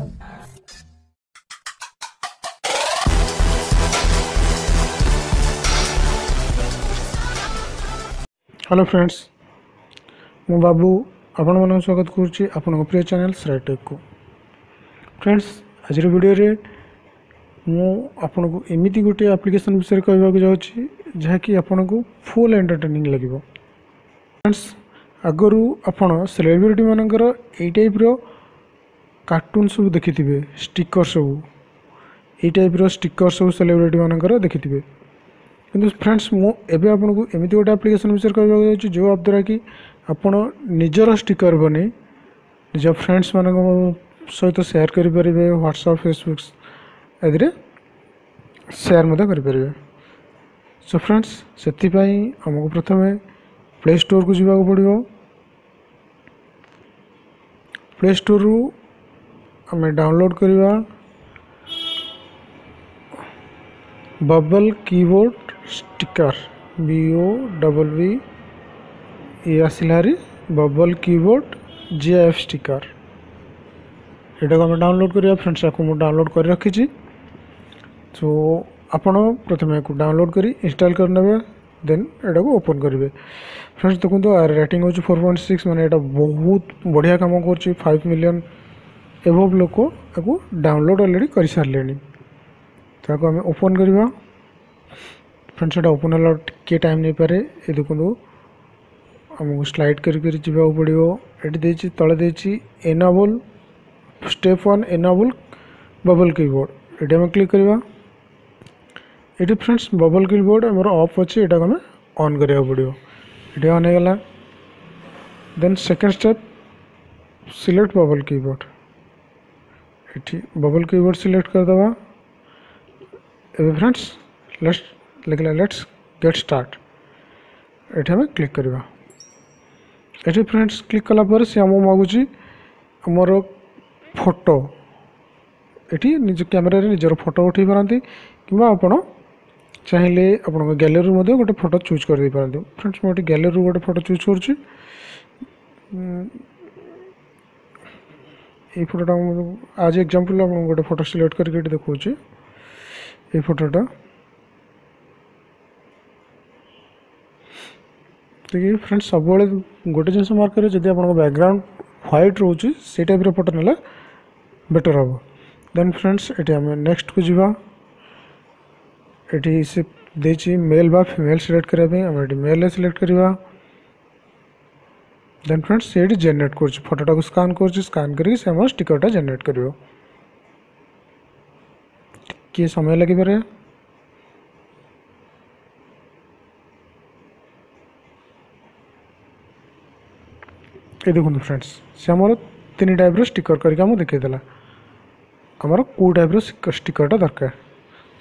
Hello friends, मु बाबू आपण मन स्वागत करुच्ची आपण प्रिय चैनल श्राइट टेक को। फ्रेंड्स, आज वीडियो रे मु आपन को एमिति गोटे एप्लिकेशन विषय कहबा जाउची जहाँकि आपन को फुल एंटरटेनिंग लगिबो। फ्रेंड्स, आगरू आपण सेलिब्रिटी मानकर एई टाइप रो कार्टून सब देखिथिबे, स्टिकर सब एई टाइप रो स्टिकर सब सेलिब्रिटी मानकर देखिथिबे। किंतु फ्रेंड्स, मु एबे आपन को एमिति गोटे एप्लिकेशन विषय कहबा जाउची जो आप द्वारा कि आपण निजर स्टिकर बने निज फ्रेंड्स मान सहित शेयर करि परिबे। व्हाट्सएप, फेसबुक एदरे शेयर मते करि परिबे। सो फ्रेंड्स, सेति पई हमको प्रथमे प्ले स्टोर को जिबा को पड़िबो। प्ले स्टोर रु हमें डाउनलोड करिबा बबल कीबोर्ड स्टिकर BOWB ये आसिलारी बबल कीबोर्ड GIF स्टिकर एटा को हमें डाउनलोड करिया। फ्रेंड्स, को मु डाउनलोड कर रखी। सो आपण प्रथमे को डाउनलोड करी इंस्टॉल कर नेबे, देन एटा को ओपन करिवे। फ्रेंड्स, देखो रेटिंग हो 4.6 माने एटा बहुत बढ़िया काम करछि। 5 मिलियन एबव लोक को डाउनलोड ऑलरेडी कर सारलेनी। ताको हमें ओपन करिवा। फ्रेंड्स, एटा ओपन होला के टाइम नहीं पारे। ये देखो हमको स्लाइड करके जावाक पड़ो। ये देछि तले देछि enable step 1 enable bubble keyboard. ये हमें क्लिक करवा। ये फ्रेंड्स बबल कीबोर्ड हमर ऑफ अच्छे, एटा हमें ऑन करिया पड़ो। ये ऑन हो गला। Then second step select bubble keyboard. ये बबल कीबोर्ड सिलेक्ट कर दवा। Hey friends let's get start. ये हमें क्लिक करवा। ये फ्रेंड्स क्लिक कला पर से हम मागुची हमर फोटो। ये निज कैमेरा रे निजर फोटो उठे पारती कि आपण चाहिए आपण गैलरी मध्य गोटे फोटो चूज कर दे पारती। फ्रेंड्स, मोटे गैलरी गोटे फोटो चूज करुच्ची। ये फोटोटा आज एग्जांपल आप गोटे फोटो सिलेक्ट करके देखा। ये फोटोटा देखिए फ्रेंड्स, सब गोटे जिन मार्क करें जब आप बैकग्राउंड व्हाइट रोचे से टाइप फोटो ना बेटर हम। देन फ्रेंड्स, ये आम नेक्स्ट को जीवा। ये से देछि मेल बा फीमेल सिलेक्ट करने आम ये मेल सिलेक्ट करवा। देन फ्रेंड्स ये जेनेरेट कर फोटोटा को स्कान कर करके आम स्टिकरटा जेनेरेट कर किए समय लगी पारे। ये देखो फ्रेंड्स, से आमर 3 टाइप रो स्टिकर करके आम देखईदेला आमर को टाइप रो स्टिकरटा दरकार।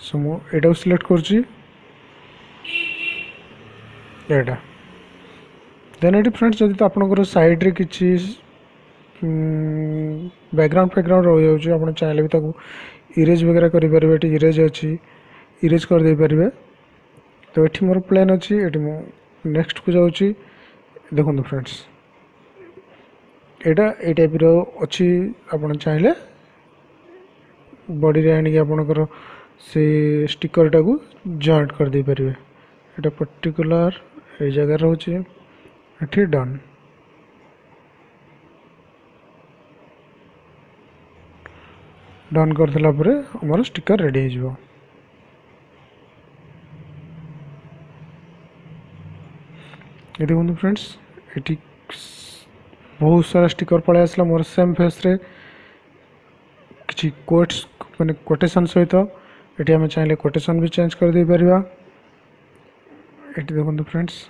सो मुझे सिलेक्ट करछि। एटा देन ये फ्रेंड्स जदि तो आपनकर साइड रे किछि बैकग्राउंड रही जाउछि, आपन चाहिले भी ताको इरेज वगैरह करि परिबे। एटी इरेज अछि, इरेज कर दे परिबे। तो एठी मोर प्लान अछि। एटी मु नेक्स्ट को जाउछि। देखो फ्रेंड्स, एटा ए टाइप रो अछि। आपन चाहिले बॉडी रे आनी आपनकर से स्टिकर टा को जॉइंट कर दे परिबे। एटा पर्टिकुलर ए जगह रहउछि। एठी डन। डन कर देला परे हमर स्टिकर रेडी हो जिवो। ये देखो फ्रेंड्स, एठी बहुत सारा स्टिकर पड़े आसला मोर सेम फेस रे किछि कोट्स माने कोटेशन सहित। ये आम चाहिए कोटेशन भी चेंज कर दे परिबा। ये देखो फ्रेंड्स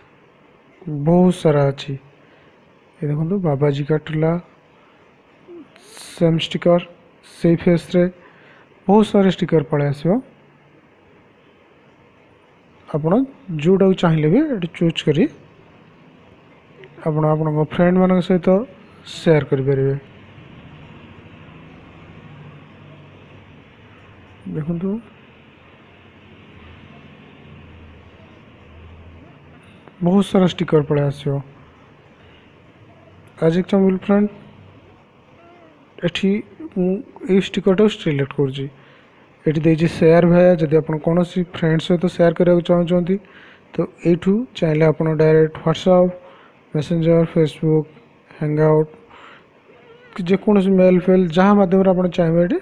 बहुत सारा अच्छी। ये देखो बाबाजी का टुला सेम स्टिकर से फेस रे बहुत सारे स्टिकर पड़े आसो। आपण जोटा चाहिए भी ये चूज करी आपण फ्रेंड मान सहित शेयर करें। देखो बहुत सारा स्टिकर पड़े आसो। आज एग्जांपल फ्रेंड एठी ये स्टिकर सिलेक्ट करुँची ये देखिए सेयार भाया जदि आप कौन फ्रेंड सहित सेयार करने चाहते तो यू चाहिए आप direct WhatsApp messenger Facebook Hangout जेकोसी मेल फेल जहाँ मध्यम आप चाहिए ये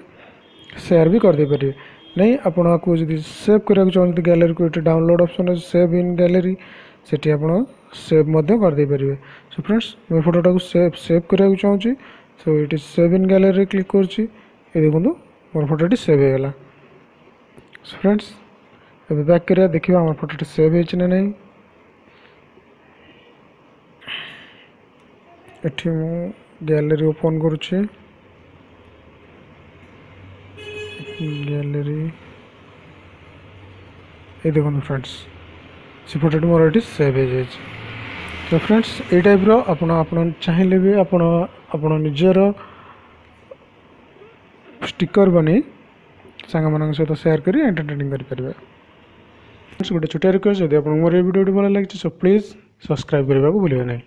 सेयार भी करदे पारे नहीं आपको जब सेव करने चाहते गैलरी को ये डाउनलोड ऑप्शन अच्छे सेव इन गैलरी से आप सेव करदे पारे। सो फ्रेंड्स मैं फोटोटा को सेव करने चाहूँगी सो ये सेव इन गैलरी क्लिक कर देखो मोर फोटोटी सेव हो गला। सो फ्रेंड्स अब बैक करिया देखिए आम फोटोटी सेव हो नहीं एठी मु गैलरी ओपन करुच्छे गैलरी ये देखो फ्रेंड्स से फोटोटी मोर ये सेव हो जाए। तो फ्रेंड्स ये टाइप आप चाहिए भी आप निजर स्टिकर बनी सांग मान सहित सेयार कर एंटरटेनिंग करेंगे। गोटे छोटिया रिक्वेस्ट जब आप मोर वीडियो भल लगे सो प्लीज सब्सक्राइब करने को भूलिए नहीं।